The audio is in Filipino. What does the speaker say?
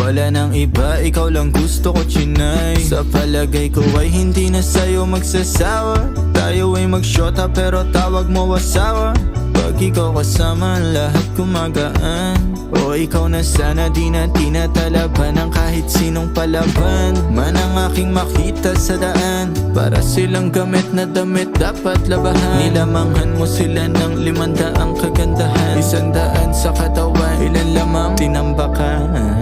Wala nang iba, ikaw lang gusto ko, chinay. Sa palagay ko ay hindi na sa'yo magsasawa. Tayo ay magsyota pero tawag mo asawa. Pag ikaw kasama, lahat gumagaan. O ikaw na sana, di na tinatalaban ng kahit sinong palaban man ang aking makita sa daan. Para silang gamit na damit dapat labahan. Nilamanghan mo sila ng 500 kagandahan. 100 sa katawan, ilan lamang tinambakan.